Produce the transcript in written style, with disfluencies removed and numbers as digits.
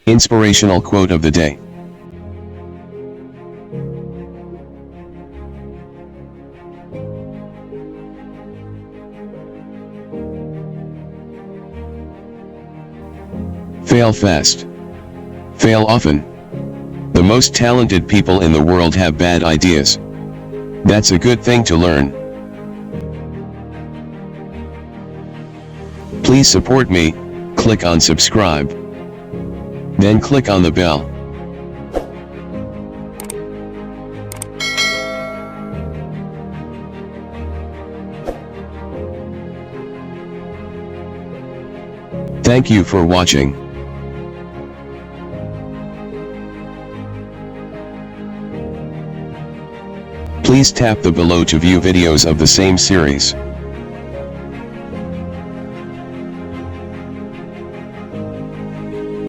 Inspirational quote of the day. Fail fast. Fail often. The most talented people in the world have bad ideas. That's a good thing to learn. Please support me. Click on subscribe. Then click on the bell. Thank you for watching. Please tap the below to view videos of the same series.